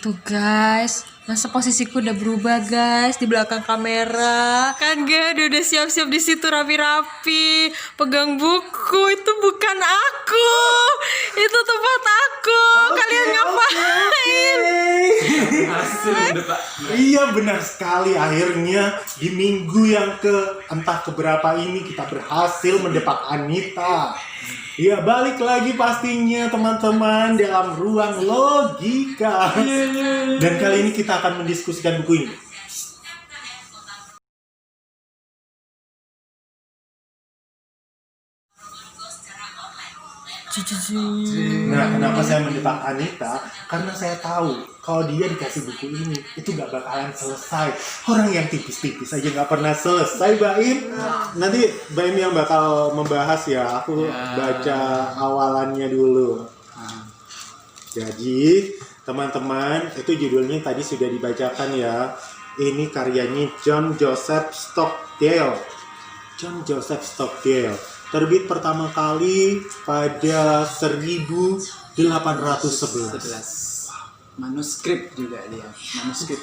Tuh guys, masa posisiku udah berubah guys di belakang kamera. Kan gak udah siap-siap di situ rapi-rapi, pegang buku. Itu bukan aku, itu tempat aku. Kalian ngapain? Iya benar sekali, akhirnya di minggu yang entah keberapa ini kita berhasil mendepak Anita. Ya balik lagi pastinya teman-teman dalam ruang logika. Dan kali ini kita akan mendiskusikan buku ini. Nah, kenapa saya mendepak Anita? Karena saya tahu kalau dia dikasih buku ini itu nggak bakalan selesai. Orang yang tipis-tipis aja nggak pernah selesai, Baim. Nanti Baim yang bakal membahas ya. Aku baca awalannya dulu. Jadi teman-teman, itu judulnya tadi sudah dibacakan ya. Ini karyanya John Joseph Stockdale. John Joseph Stockdale. Terbit pertama kali pada 1811. Manuskrip juga dia, manuskrip.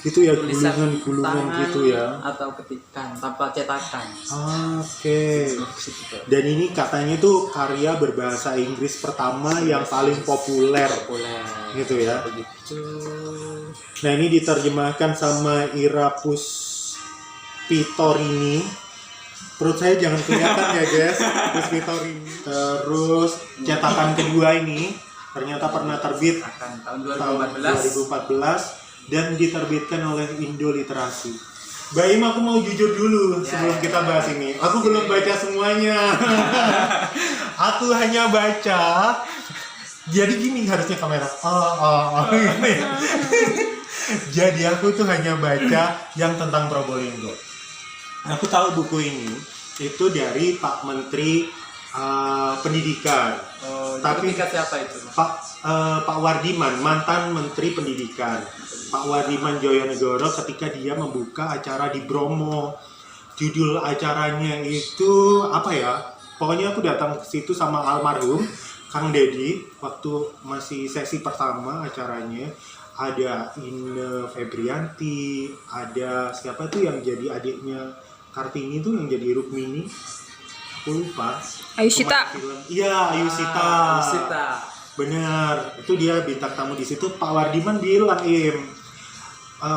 Gitu ya, gulungan gitu ya. Atau ketikan tanpa cetakan. Oke. Dan ini katanya tuh karya berbahasa Inggris pertama yang paling populer. Gitu ya. Begitu. Nah, ini diterjemahkan sama Ira Puspitorini. Perut saya jangan kelihatan ya guys. Puspitorini. Terus cetakan kedua ini ternyata pernah terbit Tahun tahun 2014 dan diterbitkan oleh Indo Literasi. Baim, aku mau jujur dulu sebelum kita bahas ini. Aku belum baca semuanya. Aku hanya baca. Jadi gini harusnya kamera. Gini ya. Jadi aku tuh hanya baca yang tentang Probolinggo. Aku tahu buku ini itu dari Pak Menteri Pendidikan. Tapi siapa itu? Pak Wardiman, mantan Menteri Pendidikan. Pak Wardiman Joyonegoro ketika dia membuka acara di Bromo. Judul acaranya itu apa ya? Pokoknya aku datang ke situ sama almarhum Kang Dedi waktu masih sesi pertama acaranya. Ada Ine Febrianti, ada siapa tuh yang jadi adiknya Kartini tuh yang jadi Rukmini. Aku lupa. Ayushita. Iya, Ayushita. Benar, itu dia bintang tamu di situ. Pak Wardiman bilang,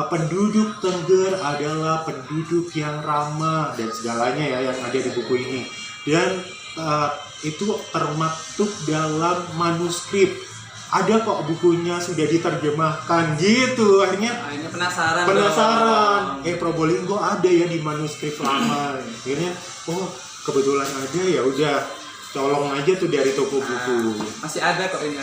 penduduk Tengger adalah penduduk yang ramah dan segalanya ya yang ada di buku ini. Dan itu termaktub dalam manuskrip. Ada kok bukunya sudah diterjemahkan gitu. Akhirnya penasaran. Probolinggo ada ya di manuskrip lama. Akhirnya kebetulan aja ya udah colong aja tuh dari toko buku. Masih ada kok ini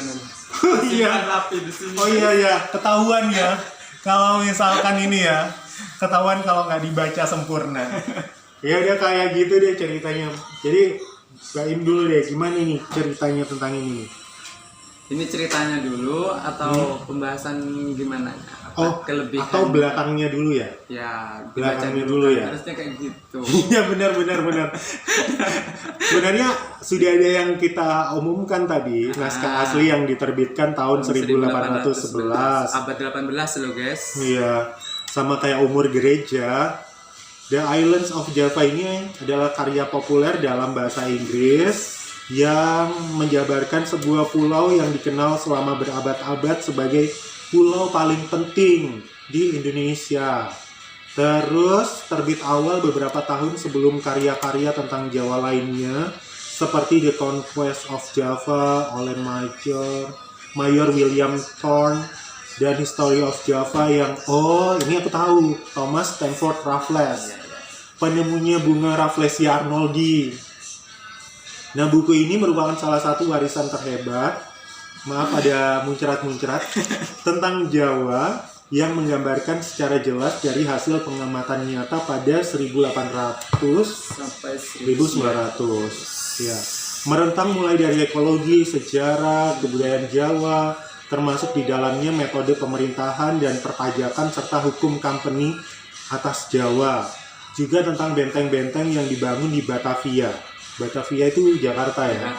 Iya. Rapi di sini. Oh iya ketahuan ya. Kalau misalkan ini ya, ketahuan kalau nggak dibaca sempurna. Ya udah kayak gitu deh ceritanya. Jadi Baim dulu deh, gimana nih ceritanya tentang ini? Ini ceritanya dulu atau pembahasan gimana? Kelebihan atau belakangnya dulu ya? Ya, belakangnya dulu ya. Harusnya kayak gitu. Iya benar. Sebenarnya sudah ada yang kita umumkan tadi, naskah asli yang diterbitkan tahun 1811. Abad 18 loh guys. Iya, sama kayak Umur Gereja. The Islands of Java ini adalah karya populer dalam bahasa Inggris yang menjabarkan sebuah pulau yang dikenal selama berabad-abad sebagai pulau paling penting di Indonesia. Terus terbit awal beberapa tahun sebelum karya-karya tentang Jawa lainnya seperti The Conquest of Java oleh Mayor William Thorne dan History of Java yang ini aku tahu, Thomas Stamford Raffles, penemunya bunga Rafflesia arnoldi. Nah, buku ini merupakan salah satu warisan terhebat, maaf ada muncrat-muncrat, tentang Jawa yang menggambarkan secara jelas dari hasil pengamatan nyata pada 1800 sampai 1900. Ya. Merentang mulai dari ekologi, sejarah, kebudayaan Jawa, termasuk di dalamnya metode pemerintahan dan perpajakan serta hukum company atas Jawa. Juga tentang benteng-benteng yang dibangun di Batavia. Batavia itu Jakarta ya.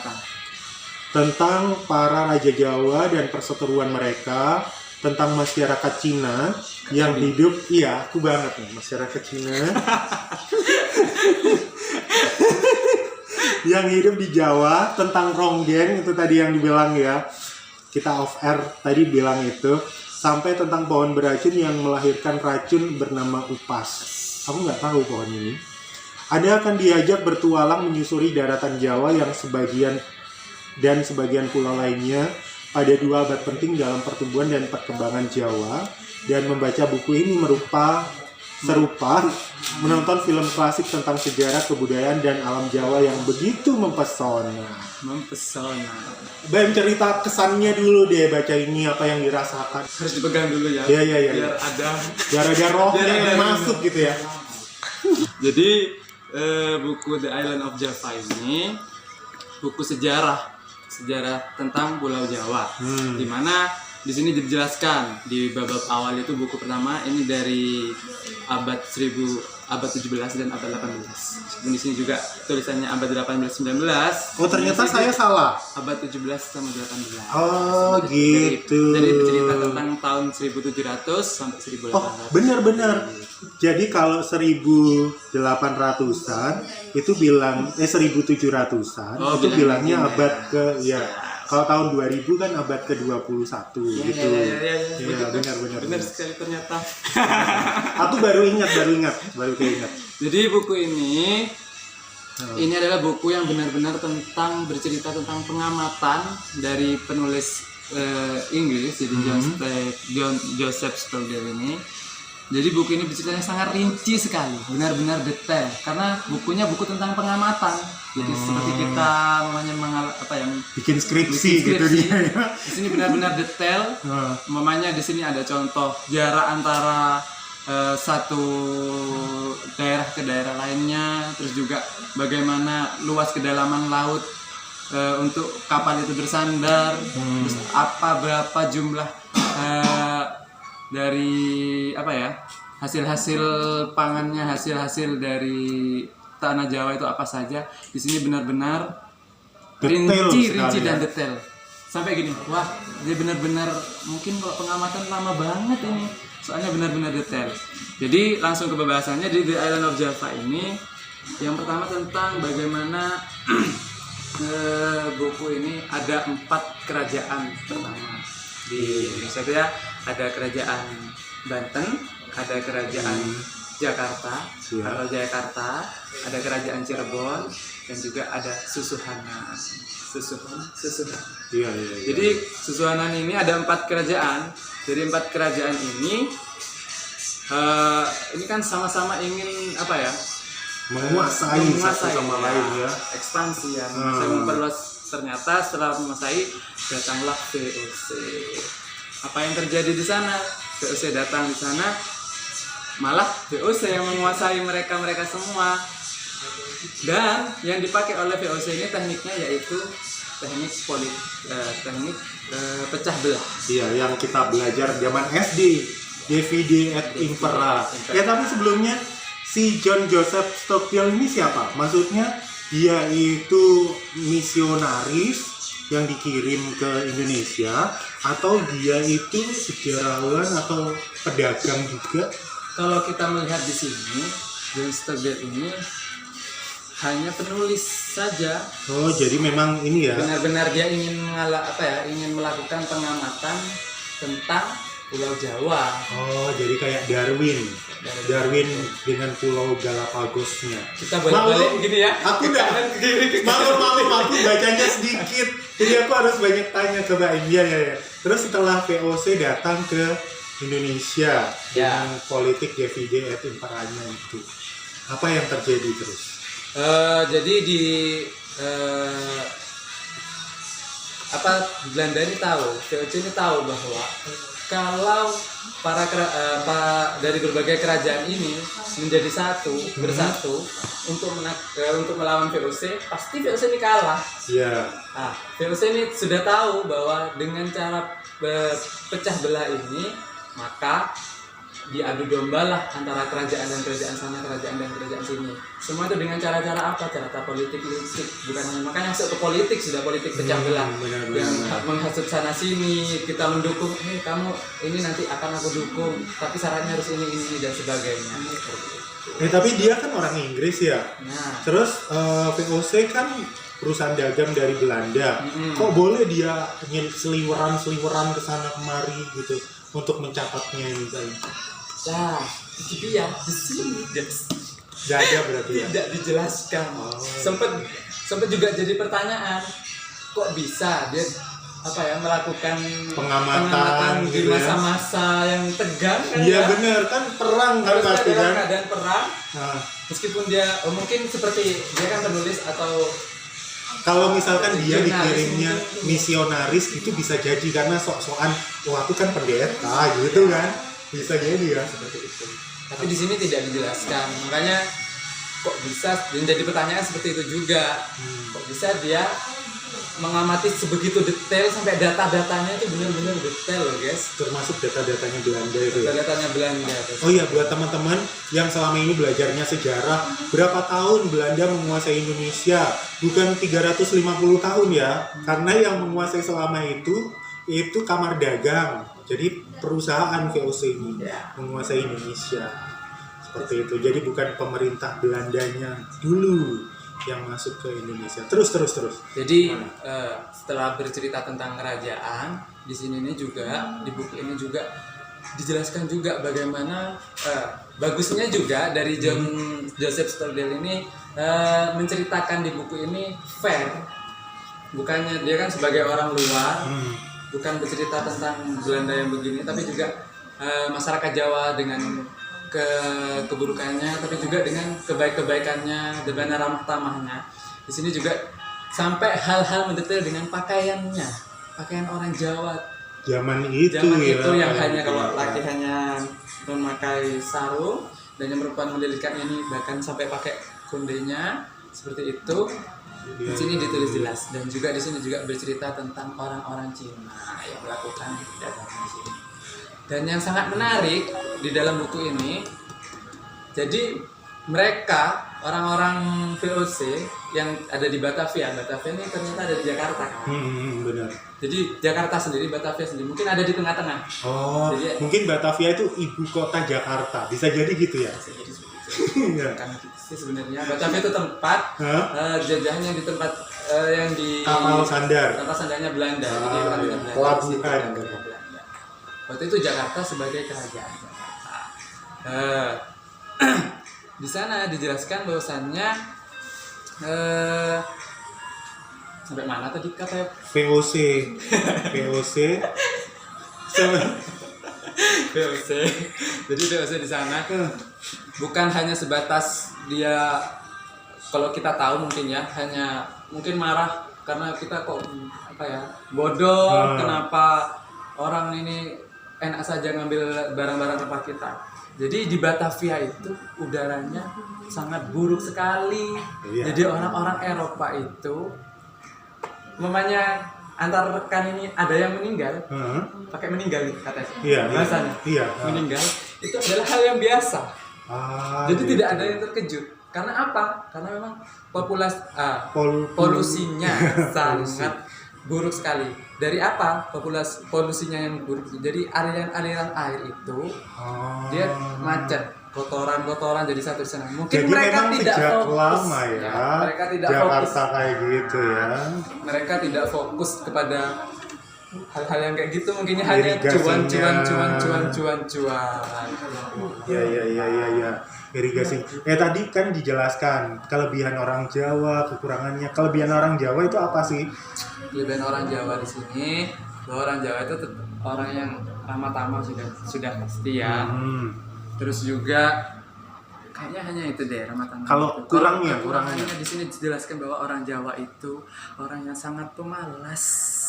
Tentang para raja Jawa dan perseteruan mereka, tentang masyarakat Cina yang hidup, iya aku banget nih masyarakat Cina yang hidup di Jawa, tentang ronggeng itu tadi yang dibilang ya, kita off air tadi bilang itu, sampai tentang pohon beracun yang melahirkan racun bernama upas. Aku nggak tahu pohon ini. Anda akan diajak bertualang menyusuri daratan Jawa yang sebagian pulau lainnya pada 2 abad penting dalam pertumbuhan dan perkembangan Jawa, dan membaca buku ini serupa menonton film klasik tentang sejarah, kebudayaan, dan alam Jawa yang begitu mempesona. Bam, cerita kesannya dulu deh baca ini, apa yang dirasakan. Harus dipegang dulu ya. Iya. Biar Biar ada rohnya yang masuk gitu ya. Jadi buku The Island of Java ini buku sejarah tentang Pulau Jawa, di mana di sini dijelaskan di bab awal itu buku pertama ini dari abad 17 dan abad 18. Dan di sini juga tulisannya abad 18-19. Oh, ternyata saya salah. Abad 17 sama 18. Oh, gitu. Jadi cerita tentang tahun 1700 sampai 1800. Oh, benar. Jadi kalau 1800-an itu bilang 1700-an itu bilangnya abad ke kalau tahun 2000 kan abad ke-21 gitu. Iya, benar. Benar sekali ternyata. Aku baru keinget. Jadi buku ini adalah buku yang benar-benar bercerita tentang pengamatan dari penulis Inggris, jadi Joseph Stogdill ini. Jadi buku ini berceritanya sangat rinci sekali, benar-benar detail, karena bukunya buku tentang pengamatan. Jadi seperti kita bikin skripsi gitu dia. Di sini benar-benar detail. Mamanya di sini ada contoh jarak antara satu daerah ke daerah lainnya, terus juga bagaimana luas kedalaman laut untuk kapal itu bersandar, terus berapa jumlah dari hasil-hasil pangannya, hasil-hasil dari tanah Jawa itu apa saja. Di sini benar-benar rinci dan detail. Sampai gini, wah, dia benar-benar mungkin kalau pengamatan lama banget ini. Soalnya benar-benar detail. Jadi langsung ke pembahasannya di The Island of Java ini. Yang pertama tentang bagaimana buku ini ada 4 kerajaan pertama di Indonesia itu ya. Ada kerajaan Banten, ada kerajaan Jakarta atau Jayakarta, ada kerajaan Cirebon, dan juga ada Susuhunan. Iya. Jadi Susuhunan ini ada 4 kerajaan. Dari 4 kerajaan ini kan sama-sama ingin menguasai satu sama lain ya. Ekspansi ya, memperluas. Ternyata setelah menguasai datanglah VOC. Apa yang terjadi di sana? VOC datang di sana, malah VOC yang menguasai mereka semua. Dan yang dipakai oleh VOC ini tekniknya yaitu teknik pecah belah. Iya, yang kita belajar zaman SD, Divide et Impera. Ya, tapi sebelumnya si John Joseph Stogdill ini siapa? Maksudnya dia itu misionaris yang dikirim ke Indonesia, atau dia itu sejarawan atau pedagang juga? Kalau kita melihat di sini, John Stogdill ini hanya penulis saja. Oh, jadi memang ini ya. Benar-benar dia ingin ingin melakukan pengamatan tentang Pulau Jawa. Oh, jadi kayak Darwin dengan Pulau Galapagosnya. Kita balik-balik gini ya. Aku udah malu aku bacanya sedikit. Jadi aku harus banyak tanya ke Mbak India ya. Terus setelah VOC datang ke Indonesia dengan politik Divide et Imperanya itu, apa yang terjadi terus? Jadi di Belanda ini tahu, VOC ini tahu bahwa kalau dari berbagai kerajaan ini menjadi bersatu untuk melawan VOC, pasti VOC ini kalah. Iya. Nah, VOC ini sudah tahu bahwa dengan cara pecah belah ini, maka diadu domba lah antara kerajaan dan kerajaan sana, kerajaan dan kerajaan sini. Semua itu dengan cara-cara apa? Cara politik, bukan hanya makanya masuk ke politik, sudah politik pecah belah yang menghasut sana sini, kita mendukung, kamu ini nanti akan aku dukung, tapi syaratnya harus ini dan sebagainya. Tapi dia kan orang Inggris ya. Nah, Terus VOC kan perusahaan dagang dari Belanda. Kok boleh dia seliweran ke sana kemari gitu untuk mencatatnya ini tadi? nah itu dia di sini Gak ada berarti ya? tidak dijelaskan. Sempat juga jadi pertanyaan, kok bisa dia melakukan Pengamatan di gitu ya? masa-masa yang tegang kan? Iya bener, kan perang kan harus pasti dalam kan? keadaan perang. Nah, Meskipun dia mungkin seperti dia kan penulis atau kalau misalkan dia Jurnalis dikirimnya mungkin. misionaris itu bisa jadi karena sok-sokan aku kan pendeta gitu kan, bisa jadi ya seperti itu. tapi di sini tidak dijelaskan, makanya kok bisa menjadi pertanyaan seperti itu juga. Kok bisa dia mengamati sebegitu detail sampai data-datanya itu benar-benar detail loh guys, Termasuk data-datanya Belanda itu ya. data-datanya Belanda. Oh iya, buat teman-teman yang selama ini belajarnya sejarah, berapa tahun Belanda menguasai Indonesia? Bukan 350 tahun ya, karena yang menguasai selama itu kamar dagang. Jadi perusahaan VOC ini menguasai Indonesia. Seperti itu. Jadi bukan pemerintah Belandanya dulu yang masuk ke Indonesia. Terus. Jadi setelah bercerita tentang kerajaan, di sini juga di buku ini juga dijelaskan juga bagaimana bagusnya juga dari Joseph Stordale ini menceritakan di buku ini fair. Bukannya dia kan sebagai orang luar, bukan bercerita tentang Belanda yang begini, tapi juga masyarakat Jawa dengan keburukannya, tapi juga dengan kebaikannya, dengan ramah tamahnya. Di sini juga sampai hal-hal mendetail dengan pakaiannya, pakaian orang Jawa Zaman itu yang hanya kalau laki hanya memakai sarung dan yang perempuan mendirikan ini bahkan sampai pakai kondenya seperti itu. Di sini ditulis jelas, dan juga di sini juga bercerita tentang orang-orang Cina yang melakukan perdagangan di sini. Dan yang sangat menarik di dalam buku ini, jadi mereka orang-orang VOC yang ada di Batavia ini ternyata ada di Jakarta kan? Benar. Jadi Jakarta sendiri, Batavia sendiri mungkin ada di tengah-tengah. Oh, Jadi, mungkin Batavia itu ibu kota Jakarta, bisa jadi gitu ya? bisa jadi seperti itu. Iya. Bukan gitu sih sebenarnya. Batavia itu tempat jajahannya di tempat yang di Kapal sandar. Kapal sandarnya Belanda. Jadi iya. Belanda. Pelabuhan. Di situ Belanda. Waktu itu Jakarta sebagai kerajaan Jakarta. Di sana dijelaskan bahwasannya sampai mana tadi kata VOC VOC. Jadi VOC di sana bukan hanya sebatas dia, kalau kita tahu mungkin ya, hanya mungkin marah karena kita kok bodoh, kenapa orang ini enak saja ngambil barang-barang tempat kita. Jadi di Batavia itu udaranya sangat buruk sekali. Iya. Jadi orang-orang Eropa itu mamanya antar rekan ini ada yang meninggal, pakai meninggal katanya. Iya, bahasanya. Iya. Meninggal itu adalah hal yang biasa. Jadi Gitu. tidak ada yang terkejut. Karena apa? Karena memang polusinya sangat buruk sekali. Dari apa? Polusinya yang buruk. Jadi aliran-aliran air itu dia macet, kotoran jadi satu di sana. Mungkin Jadi mereka memang tidak sejak fokus. lama ya, mereka tidak Jakarta fokus. kayak gitu ya. Mereka tidak fokus kepada hal-hal yang kayak gitu, mungkin hanya Irigasinya. cuan. Ya. Irigasi. Tadi kan dijelaskan kelebihan orang Jawa, kekurangannya. Kelebihan orang Jawa itu apa sih? Kelebihan orang Jawa di sini, bahwa orang Jawa itu orang yang ramah tamah sudah pasti ya. Terus juga kayaknya hanya itu deh, ramah tamah. Kalau kurangnya di sini dijelaskan bahwa orang Jawa itu orang yang sangat pemalas.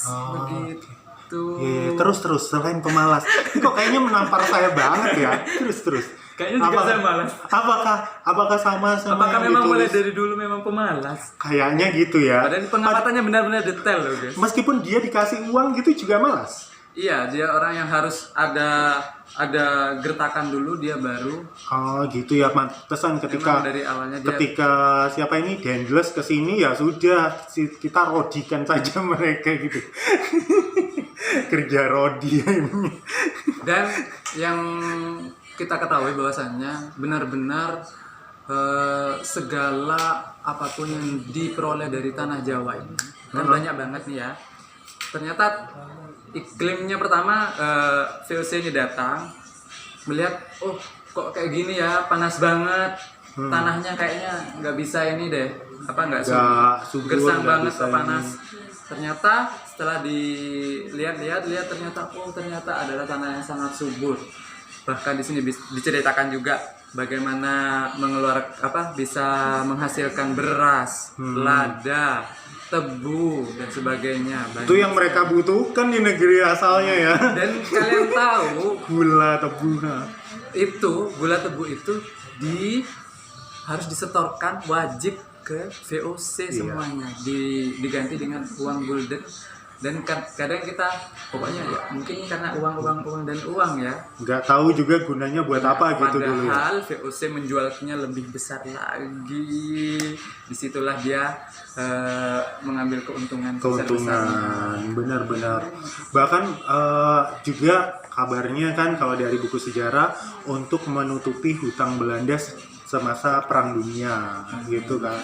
Begitu. Iya. Terus selain pemalas. Kok kayaknya menampar saya banget ya. Terus. Kayaknya juga saya malas. Apakah sama Apakah yang memang mulai ditulis? dari dulu memang pemalas? Kayaknya gitu ya. Padahal pengamatannya benar-benar detail loh guys. Meskipun dia dikasih uang gitu juga malas. Iya, dia orang yang harus ada gertakan dulu dia baru. Oh gitu ya, pantesan ketika Emang dari awalnya dia ketika siapa ini Dendles kesini ya sudah kita rodikan saja mereka gitu. Kerja rodi ini. dan yang kita ketahui bahwasannya benar-benar segala apapun yang diperoleh dari tanah Jawa ini kan banyak banget nih ya. Ternyata iklimnya pertama VOC ini datang melihat oh kok kayak gini ya, panas banget tanahnya, kayaknya nggak bisa ini deh, nggak subur, gersang nggak banget, bisa panas. ini. Ternyata setelah dilihat ternyata adalah tanah yang sangat subur. Bahkan di sini diceritakan juga bagaimana bisa menghasilkan beras, lada, tebu dan sebagainya. Itu yang mereka butuhkan di negeri asalnya ya. Dan kalian tahu Gula tebu. gula tebu itu harus disetorkan wajib ke VOC semuanya, diganti dengan uang gulden. Dan kadang kita pokoknya ya mungkin karena uang dan uang ya, Nggak tahu juga gunanya buat apa gitu dulu ya. padahal VOC menjualnya lebih besar lagi. Disitulah dia mengambil keuntungan Benar-benar. Bahkan juga kabarnya kan kalau dari buku sejarah untuk menutupi hutang Belanda semasa Perang Dunia gitu kan.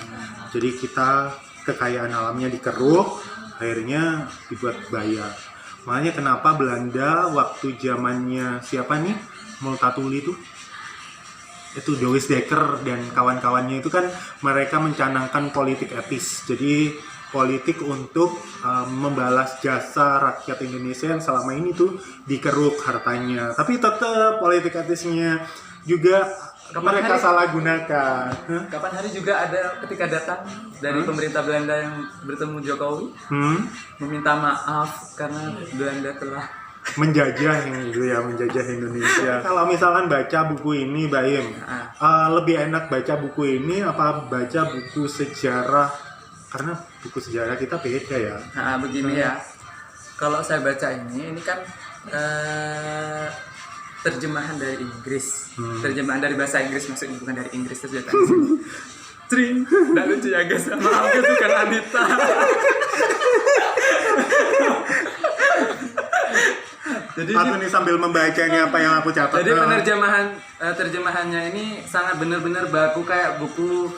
Jadi kita kekayaan alamnya dikeruk, akhirnya dibuat bayar. Makanya kenapa Belanda waktu zamannya siapa nih Multatuli itu Doris Dekker dan kawan-kawannya itu kan mereka mencanangkan politik etis. Jadi politik untuk membalas jasa rakyat Indonesia yang selama ini tuh dikeruk hartanya. Tapi tetap politik etisnya juga mereka salah gunakan. Kapan hari juga ada ketika datang dari pemerintah Belanda yang bertemu Jokowi meminta maaf karena Belanda telah menjajah Indonesia. Kalau misalkan baca buku ini, Baim, lebih enak baca buku ini apa baca buku sejarah? Karena buku sejarah kita beda ya. Nah, begini ya. Kalau saya baca ini kan terjemahan dari Inggris, terjemahan dari bahasa Inggris, maksudnya bukan dari Inggris, terus datang sini. Tring, nggak lucu ya guys, maaf guys, bukan Anita. Jadi aku nih sambil membaca nih apa yang aku catat. Jadi terjemahannya ini sangat benar-benar baku kayak buku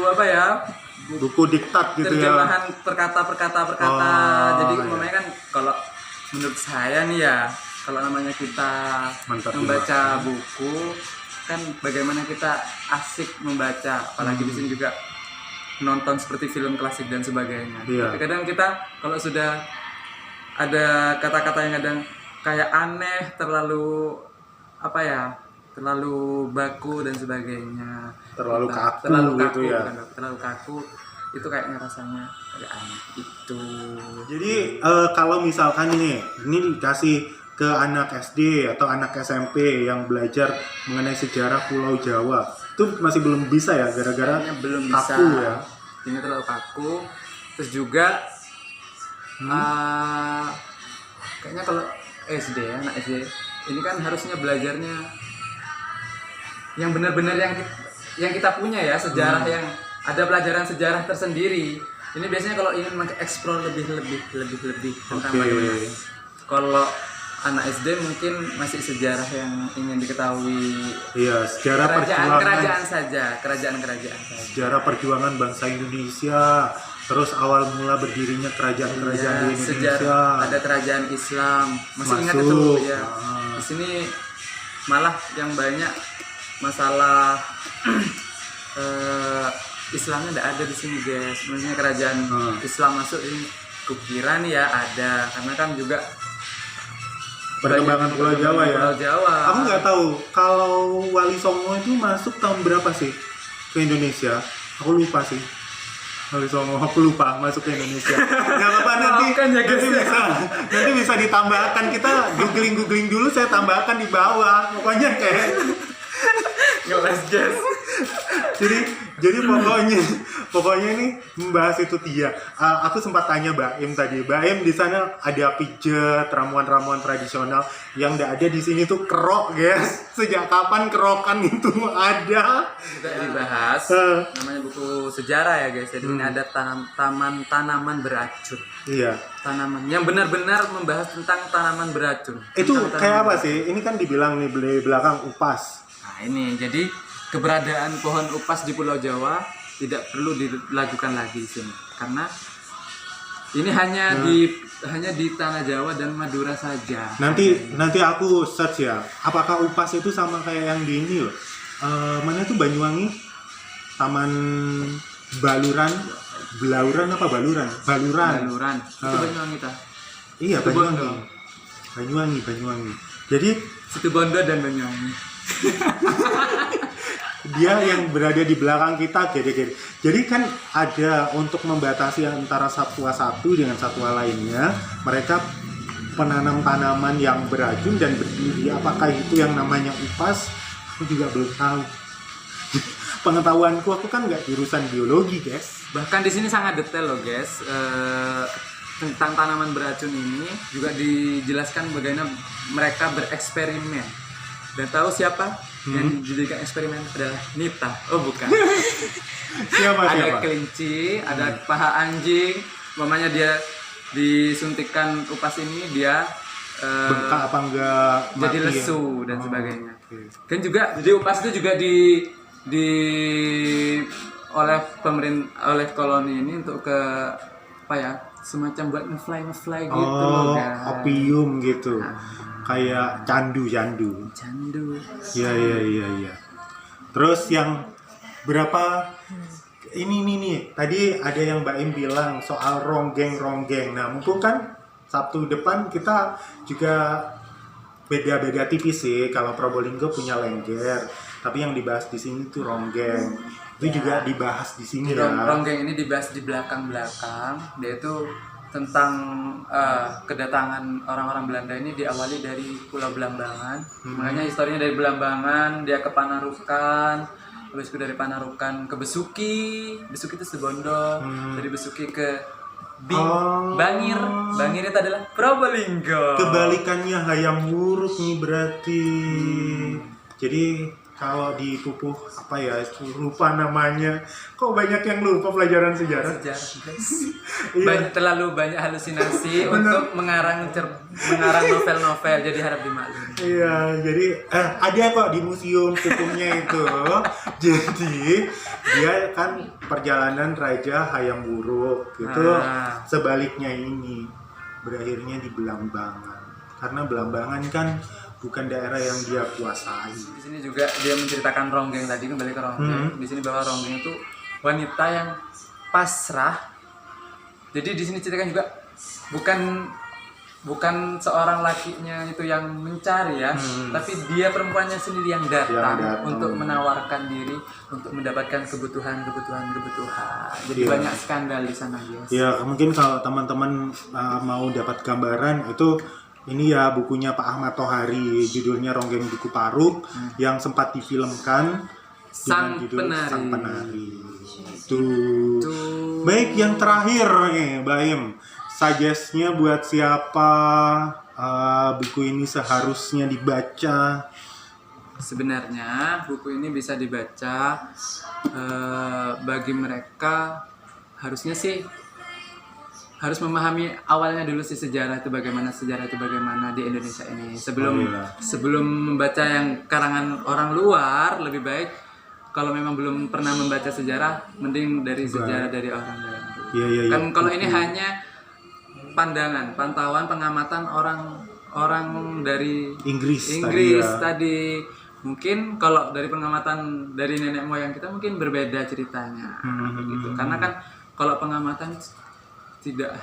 apa ya? Buku diktat gitu terjemahan ya. Perkata. Jadi umpamanya kan kalau menurut saya nih ya, kalau namanya kita membaca buku kan bagaimana kita asik membaca, apalagi di sini juga nonton seperti film klasik dan sebagainya. Tapi kadang kita kalau sudah ada kata-kata yang kadang kayak aneh, terlalu baku dan sebagainya, terlalu kaku gitu ya. Terlalu kaku itu kayaknya rasanya agak aneh itu. Jadi kalau misalkan ini dikasih ke anak SD atau anak SMP yang belajar mengenai sejarah Pulau Jawa, itu masih belum bisa ya gara-gara belum kaku bisa. ya. Ini terlalu kaku. Terus juga kayaknya kalau SD ya, anak SD ini kan harusnya belajarnya yang benar-benar yang kita punya ya, sejarah yang ada pelajaran sejarah tersendiri. Ini biasanya kalau ingin mengeksplor lebih tentang bagaimana. Kalau anak SD mungkin masih sejarah yang ingin diketahui. Iya, sejarah kerajaan saja. Sejarah perjuangan bangsa Indonesia, terus awal mula berdirinya kerajaan-kerajaan di Indonesia. Sejarah ada kerajaan Islam. Masih ingat itu ya. Di sini malah yang banyak masalah Islamnya tidak ada di sini guys. Maksudnya kerajaan Islam masuk ini kukira nih ya ada, karena kan juga perkembangan Pulau Jawa ya. Aku nggak tahu kalau Wali Songo itu masuk tahun berapa sih ke Indonesia. Aku lupa sih. Wali Songo aku lupa masuk ke Indonesia. Nggak apa-apa nanti bisa ditambahkan, kita googling dulu, saya tambahkan di bawah. Pokoknya kayak ngeles guys. jadi pokoknya ini membahas itu dia. Aku sempat tanya Mbak Im tadi. Mbak Im di sana ada pijet, ramuan-ramuan tradisional yang nggak ada di sini tuh kerok, guys. Sejak kapan kerokan itu ada? Kita dibahas namanya buku sejarah ya guys. Jadi ini ada tanaman beracun. Iya. Tanaman yang benar-benar membahas tentang tanaman beracun. Itu Tentang kayak tanaman apa sih? Ini kan dibilang nih di belakang upas. Nah ini jadi keberadaan pohon upas di Pulau Jawa tidak perlu dilakukan lagi di sini karena ini hanya di tanah Jawa dan Madura saja. Nanti aku search ya. Apakah upas itu sama kayak yang di ini loh? Mana tuh Banyuwangi? Taman Belauran apa Baluran? Baluran. Itu Banyuwangi ta? Iya, Situbondo. Banyuwangi. Jadi Situbondo dan Banyuwangi. dia yang berada di belakang kita gede-gede. Jadi kan ada untuk membatasi antara satwa satu dengan satwa lainnya, mereka penanam tanaman yang beracun dan berdiri. Apakah itu yang namanya upas? Aku juga belum tahu. Pengetahuanku, aku kan nggak jurusan biologi, guys. Bahkan di sini sangat detail loh guys. Tentang tanaman beracun ini juga dijelaskan bagaimana mereka bereksperimen. Dan tahu siapa yang dijadikan eksperimen adalah Nita. Oh bukan. Siapa? Ada kelinci, ada paha anjing. Mamanya dia disuntikan upas ini dia Bengkak apa enggak? jadi mati lesu ya? dan sebagainya. Okay. Kan juga jadi upas itu juga di oleh koloni ini untuk ke apa ya, semacam buat ngefly gitu loh guys. Opium gitu. Kayak candu. Candu. Iya. Terus yang berapa ini nih. Tadi ada yang Mbak Im bilang soal ronggeng. Nah, mumpung kan Sabtu depan kita juga beda-beda tipis sih. Kalau Probolinggo punya lengger, tapi yang dibahas di sini tuh ronggeng. Itu juga dibahas di sini ya. Ronggeng ini dibahas di belakang. Dia itu tentang kedatangan orang-orang Belanda ini diawali dari Pulau Belambangan. Makanya historinya dari Belambangan, dia ke Panarukan, habis itu dari Panarukan ke Besuki itu Situbondo, dari Besuki ke Bangir itu adalah Probolinggo. Kebalikannya Hayam Wuruk nih berarti. Jadi kalau di Pupuh apa ya, lupa namanya. Kok banyak yang lupa pelajaran sejarah? Iya. Terlalu banyak halusinasi untuk mengarang novel-novel, jadi harap dimaklumi. Iya, jadi ada kok di museum Pupuhnya itu. Jadi dia kan perjalanan Raja Hayam Wuruk gitu. Sebaliknya ini berakhirnya di Belambangan. Karena Belambangan kan bukan daerah yang dia kuasai. Di sini juga dia menceritakan ronggeng tadi, kembali ke ronggeng. Di sini bahwa ronggeng itu wanita yang pasrah. Jadi di sini ceritakan juga bukan seorang lakinya itu yang mencari ya, tapi dia perempuannya sendiri yang datang untuk menawarkan diri untuk mendapatkan kebutuhan. Jadi banyak skandal di sana guys. Ya mungkin kalau teman-teman mau dapat gambaran itu. Ini ya bukunya Pak Ahmad Tohari, judulnya Ronggeng Buku Paruk, yang sempat difilmkan Sang dengan judul Penari. Sang Penari. Tuh. Baik, yang terakhir nih, Mbak Im. Suggest-nya buat siapa buku ini seharusnya dibaca? Sebenarnya buku ini bisa dibaca bagi mereka harusnya sih harus memahami awalnya dulu sih sejarah itu bagaimana di Indonesia ini. Sebelum membaca yang karangan orang luar, lebih baik kalau memang belum pernah membaca sejarah, mending dari sejarah dari orang lain. Kan kalau ini hanya pantauan, pengamatan orang dari Inggris tadi. Mungkin kalau dari pengamatan dari nenek moyang kita mungkin berbeda ceritanya, gitu. Karena kan kalau pengamatan tidak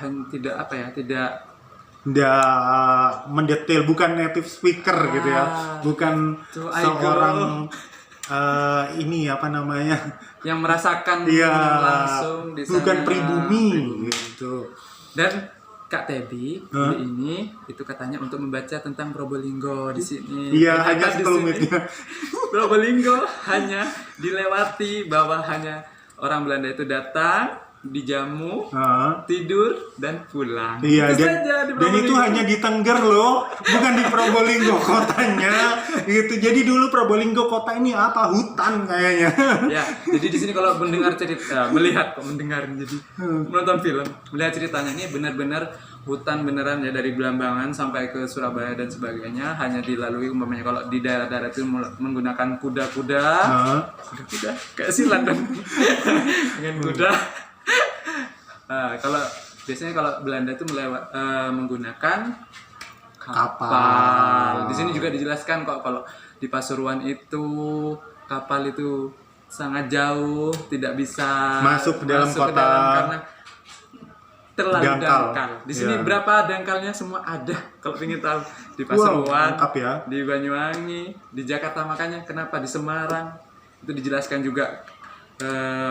mendetail, bukan native speaker gitu ya, bukan seorang ini apa namanya yang merasakan langsung di sana, bukan pribumi gitu. Dan Kak Tebi ini itu katanya untuk membaca tentang Probolinggo di sini. Iya, Ternyata hanya di sekelumit. sini Probolinggo hanya dilewati bahwa hanya orang Belanda itu datang, dijamu, tidur dan pulang. Iya, Itu dan, saja di dan itu Probolinggo. hanya di Tengger loh, bukan di Probolinggo kotanya. Gitu. Jadi dulu Probolinggo kota ini apa? Hutan kayaknya. Ya, jadi di sini kalau mendengar cerita, melihat kok mendengar jadi menonton film, melihat ceritanya ini benar-benar hutan beneran ya, dari Belambangan sampai ke Surabaya dan sebagainya, hanya dilalui umpamanya kalau di daerah-daerah itu menggunakan kuda-kuda kayak silat dong dengan kuda. Nah, kalau biasanya kalau Belanda itu menggunakan kapal. Di sini juga dijelaskan kok kalau di Pasuruan itu kapal itu sangat jauh, tidak bisa Masuk ke dalam kota. karena terlalu dangkal. Di sini Ya. berapa dangkalnya semua ada. Kalau ingin tahu di Pasuruan, lengkap ya. di Banyuwangi, di Jakarta, makanya kenapa di Semarang itu dijelaskan juga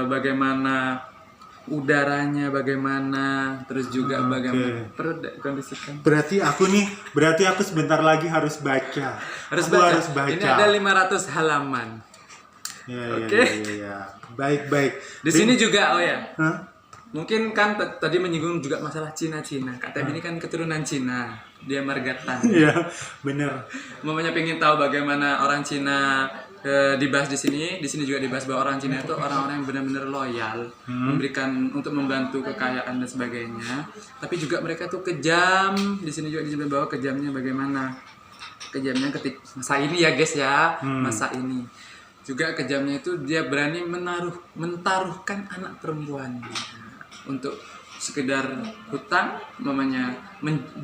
bagaimana udaranya, bagaimana, terus juga bagaimana perlu kondisikan. Berarti aku sebentar lagi harus baca. Harus Aku baca. harus baca. Ini ada 500 halaman. Ya, Oke. ya. Baik. Di sini juga Hah? mungkin kan tadi menyinggung juga masalah Cina. Kak Teb ini kan keturunan Cina, dia margatan. Iya, bener. Mamanya pengen tahu bagaimana orang Cina dibahas di sini. Di sini juga dibahas bahwa orang Cina itu orang-orang yang benar-benar loyal, memberikan untuk membantu kekayaan dan sebagainya. Tapi juga mereka tuh kejam. Di sini juga disebut bahwa kejamnya bagaimana? Kejamnya ketika masa ini ya guys ya, masa ini. Juga kejamnya itu dia berani mentaruhkan anak perempuan untuk sekedar hutang, mamanya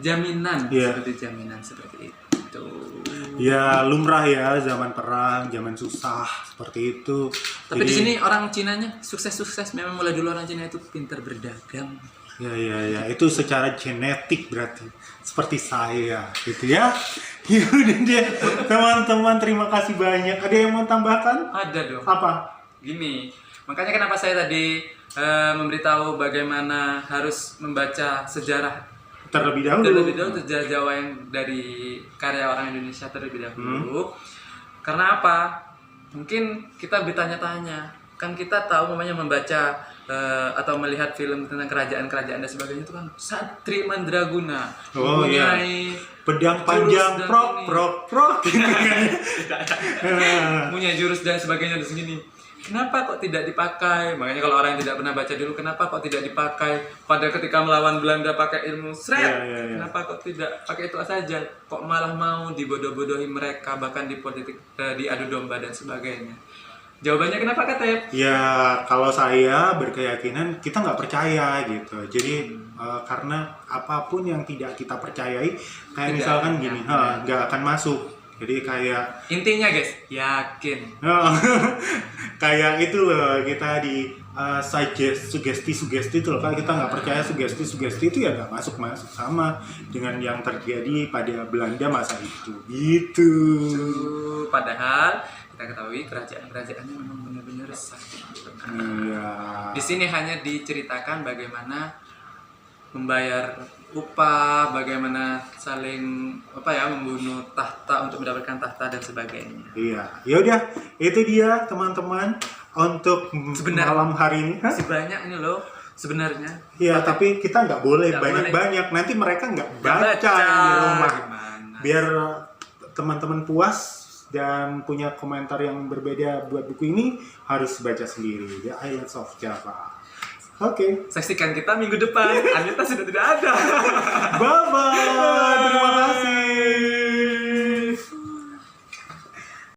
jaminan, seperti jaminan seperti itu. Ya lumrah ya, zaman perang, zaman susah seperti itu. Tapi di sini orang Cinanya sukses. Memang mulai dulu orang Cina itu pintar berdagang. Ya, itu secara genetik berarti seperti saya gitu ya. Ya udah deh, teman-teman, terima kasih banyak. Ada yang mau tambahkan? Ada dong. Apa? Gini, makanya kenapa saya tadi memberitahu bagaimana harus membaca sejarah Terlebih dahulu sejarah Jawa yang dari karya orang Indonesia terlebih dahulu. Karena apa? Mungkin kita bertanya-tanya, kan kita tahu namanya membaca atau melihat film tentang kerajaan-kerajaan dan sebagainya itu kan Satri Mandraguna, mempunyai pedang panjang prok gitu kan. punya jurus dan sebagainya di sini. Kenapa kok tidak dipakai? Makanya kalau orang yang tidak pernah baca dulu, kenapa kok tidak dipakai pada ketika melawan Belanda pakai ilmu sret? Kenapa kok tidak pakai itu saja? Kok malah mau dibodoh-bodohi mereka, bahkan di politik, diadu domba dan sebagainya? Jawabannya kenapa Kak? Ya kalau saya berkeyakinan kita nggak percaya gitu. Jadi karena apapun yang tidak kita percayai, kayak misalkan gini, nggak akan masuk. Jadi kayak intinya guys, yakin. Kayak itu loh, kita di sugesti itu loh. Kalau kita nggak percaya sugesti itu ya nggak masuk sama dengan yang terjadi pada Belanda masa itu. Gitu. Padahal kita ketahui kerajaan-kerajaannya memang benar-benar sakit. Iya. Di sini hanya diceritakan bagaimana membayar upah, bagaimana saling membunuh tahta untuk mendapatkan tahta dan sebagainya. Iya, ya udah, itu dia teman-teman untuk malam hari ini. Masih banyak ini loh sebenarnya. Iya, tapi kita nggak boleh banyak-banyak. Nanti mereka nggak baca di rumah. Gimana? Biar teman-teman puas dan punya komentar yang berbeda buat buku ini, harus baca sendiri. The Islands of Java. Oke. Saksikan kita minggu depan. Anita sudah tidak ada. Bye-bye. Terima kasih.